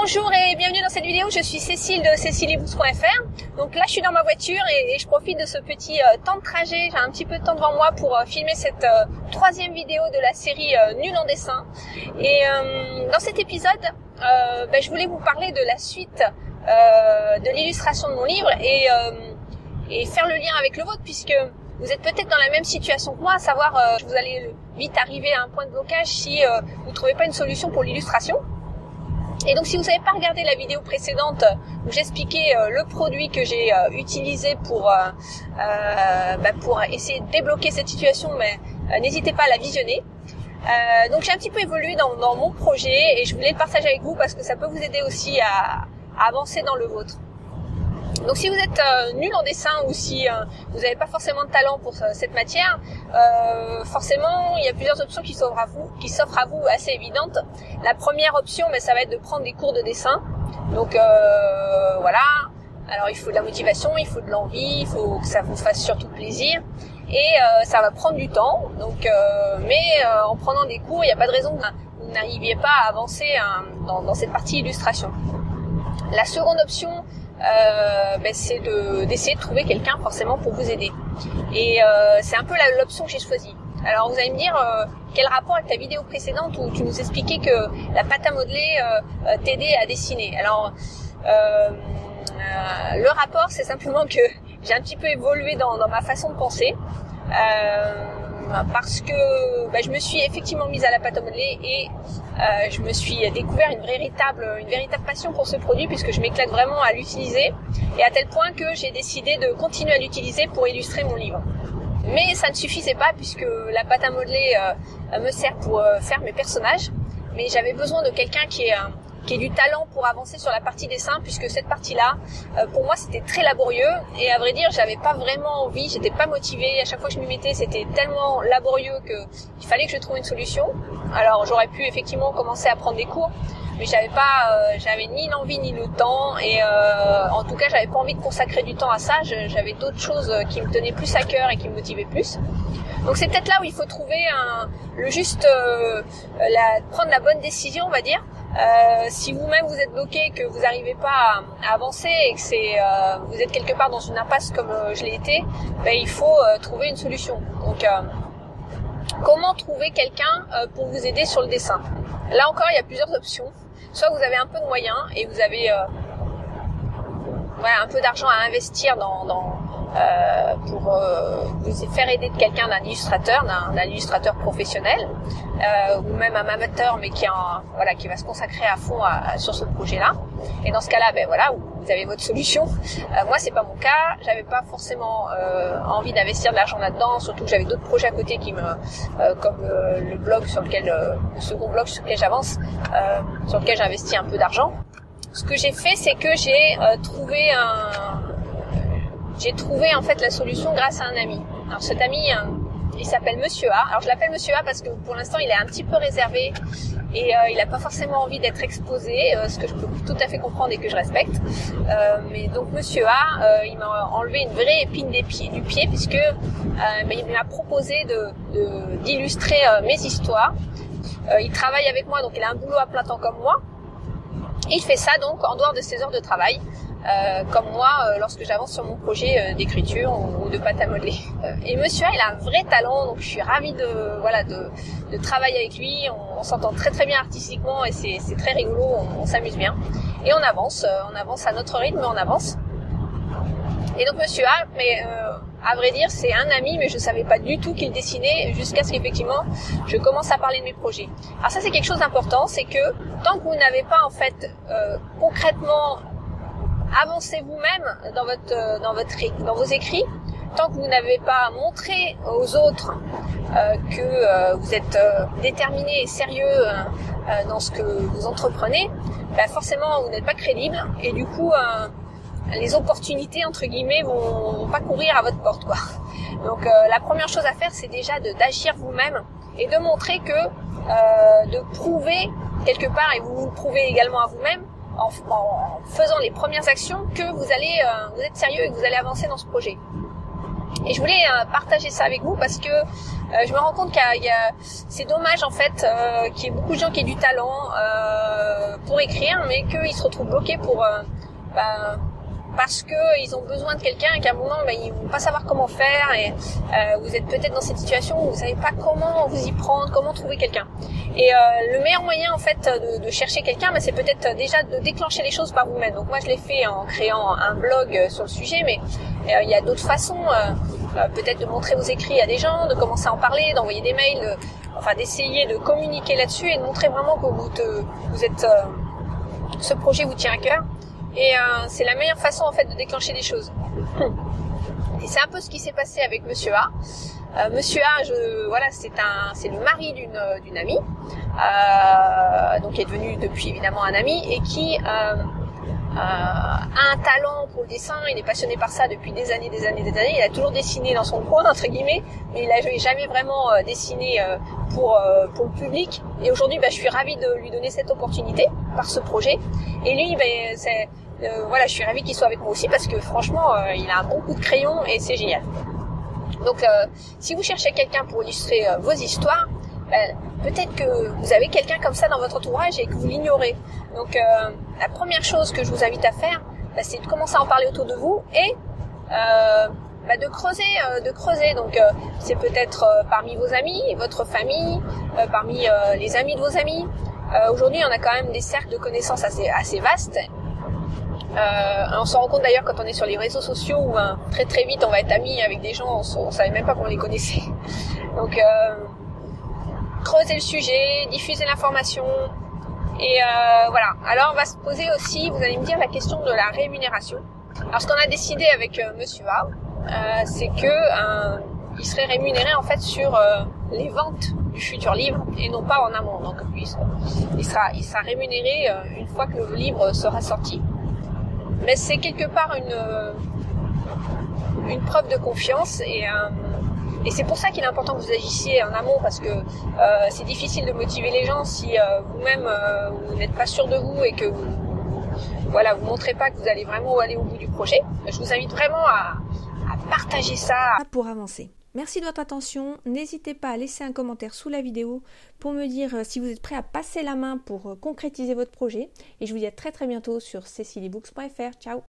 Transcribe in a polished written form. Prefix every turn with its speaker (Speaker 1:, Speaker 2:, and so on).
Speaker 1: Bonjour et bienvenue dans cette vidéo, je suis Cécile de cecilieboost.fr. Donc là je suis dans ma voiture et je profite de ce petit temps de trajet, j'ai un petit peu de temps devant moi pour filmer cette troisième vidéo de la série Nul en dessin. Et dans cet épisode, je voulais vous parler de la suite de l'illustration de mon livre et faire le lien avec le vôtre, puisque vous êtes peut-être dans la même situation que moi, à savoir que vous allez vite arriver à un point de blocage si vous ne trouvez pas une solution pour l'illustration. Et donc si vous n'avez pas regardé la vidéo précédente où j'expliquais le produit que j'ai utilisé pour essayer de débloquer cette situation, mais n'hésitez pas à la visionner. Donc j'ai un petit peu évolué dans mon projet et je voulais le partager avec vous parce que ça peut vous aider aussi à avancer dans le vôtre. Donc si vous êtes nul en dessin ou si vous n'avez pas forcément de talent pour cette matière, forcément il y a plusieurs options qui s'offrent à vous assez évidentes. La première option, ça va être de prendre des cours de dessin. Donc voilà, alors il faut de la motivation, il faut de l'envie, il faut que ça vous fasse surtout plaisir et ça va prendre du temps. Donc en prenant des cours, il n'y a pas de raison que vous n'arriviez pas à avancer dans cette partie illustration. La seconde option, c'est d'essayer de trouver quelqu'un forcément pour vous aider. Et c'est un peu l'option que j'ai choisie. Alors vous allez me dire quel rapport avec ta vidéo précédente où tu nous expliquais que la pâte à modeler t'aidait à dessiner. Alors le rapport, c'est simplement que j'ai un petit peu évolué dans ma façon de penser. Parce que je me suis effectivement mise à la pâte à modeler et je me suis découvert une véritable passion pour ce produit, puisque je m'éclate vraiment à l'utiliser, et à tel point que j'ai décidé de continuer à l'utiliser pour illustrer mon livre. Mais ça ne suffisait pas, puisque la pâte à modeler me sert pour faire mes personnages, mais j'avais besoin de quelqu'un qui ait du talent pour avancer sur la partie dessin, puisque cette partie-là, pour moi, c'était très laborieux, et à vrai dire, j'avais pas vraiment envie, j'étais pas motivée. À chaque fois que je m'y mettais, c'était tellement laborieux qu'il fallait que je trouve une solution. Alors, j'aurais pu effectivement commencer à prendre des cours, mais j'avais ni l'envie ni le temps, et en tout cas, j'avais pas envie de consacrer du temps à ça. J'avais d'autres choses qui me tenaient plus à cœur et qui me motivaient plus. Donc c'est peut-être là où il faut trouver prendre la bonne décision, on va dire. Si vous-même vous êtes bloqué, que vous n'arrivez pas à avancer et que vous êtes quelque part dans une impasse comme je l'ai été, il faut trouver une solution. Donc comment trouver quelqu'un pour vous aider sur le dessin? Là encore, il y a plusieurs options. Soit vous avez un peu de moyens et vous avez un peu d'argent à investir pour vous faire aider de quelqu'un, d'un illustrateur professionnel, ou même un amateur, mais qui va se consacrer à fond sur ce projet-là. Et dans ce cas-là, vous avez votre solution. Moi, c'est pas mon cas. J'avais pas forcément envie d'investir de l'argent là-dedans, surtout que j'avais d'autres projets à côté comme le second blog sur lequel j'avance, sur lequel j'investis un peu d'argent. Ce que j'ai fait, c'est que j'ai trouvé en fait la solution grâce à un ami. Alors cet ami, il s'appelle Monsieur A. Alors je l'appelle Monsieur A parce que pour l'instant il est un petit peu réservé et il n'a pas forcément envie d'être exposé, ce que je peux tout à fait comprendre et que je respecte. Mais donc Monsieur A, il m'a enlevé une vraie épine du pied, puisque il m'a proposé d'illustrer mes histoires. Il travaille avec moi, donc il a un boulot à plein temps comme moi. Et il fait ça donc en dehors de ses heures de travail. Comme moi lorsque j'avance sur mon projet d'écriture ou de pâte à modeler. Et Monsieur A, il a un vrai talent, donc je suis ravie de travailler avec lui. On s'entend très très bien artistiquement et c'est très rigolo, on s'amuse bien. Et on avance à notre rythme, mais on avance. Et donc Monsieur A, à vrai dire, c'est un ami, mais je savais pas du tout qu'il dessinait jusqu'à ce qu'effectivement je commence à parler de mes projets. Alors ça, c'est quelque chose d'important, c'est que tant que vous n'avez pas en fait concrètement avancez vous-même dans vos écrits, tant que vous n'avez pas montré aux autres que vous êtes déterminé et sérieux dans ce que vous entreprenez, forcément vous n'êtes pas crédible et du coup les opportunités entre guillemets vont pas courir à votre porte, quoi. Donc la première chose à faire, c'est déjà d'agir vous-même et de montrer de prouver quelque part, et vous le prouvez également à vous-même en faisant les premières actions, que vous êtes sérieux et que vous allez avancer dans ce projet. Et je voulais partager ça avec vous parce que je me rends compte c'est dommage en fait qu'il y ait beaucoup de gens qui aient du talent pour écrire, mais qu'ils se retrouvent bloqués parce que ils ont besoin de quelqu'un et qu'à un moment ils vont pas savoir comment faire et vous êtes peut-être dans cette situation où vous savez pas comment vous y prendre, comment trouver quelqu'un. Et le meilleur moyen en fait de chercher quelqu'un, c'est peut-être déjà de déclencher les choses par vous-même. Donc moi je l'ai fait en créant un blog sur le sujet, mais il y a d'autres façons, peut-être de montrer vos écrits à des gens, de commencer à en parler, d'envoyer des mails, d'essayer de communiquer là-dessus et de montrer vraiment que vous êtes ce projet vous tient à cœur. Et c'est la meilleure façon en fait de déclencher des choses. Et c'est un peu ce qui s'est passé avec Monsieur A. Monsieur A, c'est le mari d'une amie, donc qui est devenu depuis évidemment un ami et qui a un talent pour le dessin. Il est passionné par ça depuis des années. Il a toujours dessiné dans son coin entre guillemets, mais il n'a jamais vraiment dessiné pour le public. Et aujourd'hui, je suis ravie de lui donner cette opportunité par ce projet. Et lui, je suis ravie qu'il soit avec moi aussi parce que franchement, il a un bon coup de crayon et c'est génial. Donc, si vous cherchez quelqu'un pour illustrer vos histoires, peut-être que vous avez quelqu'un comme ça dans votre entourage et que vous l'ignorez. Donc, la première chose que je vous invite à faire, c'est de commencer à en parler autour de vous et de creuser. Donc, c'est peut-être parmi vos amis, votre famille, parmi les amis de vos amis. Aujourd'hui, on a quand même des cercles de connaissances assez vastes. On s'en rend compte d'ailleurs quand on est sur les réseaux sociaux où très très vite on va être amis avec des gens, on savait même pas qu'on les connaissait. Donc creusez le sujet, diffusez l'information et voilà. Alors on va se poser aussi, vous allez me dire, la question de la rémunération. Alors ce qu'on a décidé avec Monsieur A, c'est que il serait rémunéré en fait sur les ventes du futur livre et non pas en amont. Donc il sera rémunéré une fois que le livre sera sorti. Mais c'est quelque part une preuve de confiance et c'est pour ça qu'il est important que vous agissiez en amont parce que c'est difficile de motiver les gens si vous-même vous n'êtes pas sûr de vous et que vous montrez pas que vous allez vraiment aller au bout du projet. Je vous invite vraiment à partager ça.
Speaker 2: Pour avancer. Merci de votre attention. N'hésitez pas à laisser un commentaire sous la vidéo pour me dire si vous êtes prêt à passer la main pour concrétiser votre projet. Et je vous dis à très très bientôt sur ceciliebooks.fr. Ciao!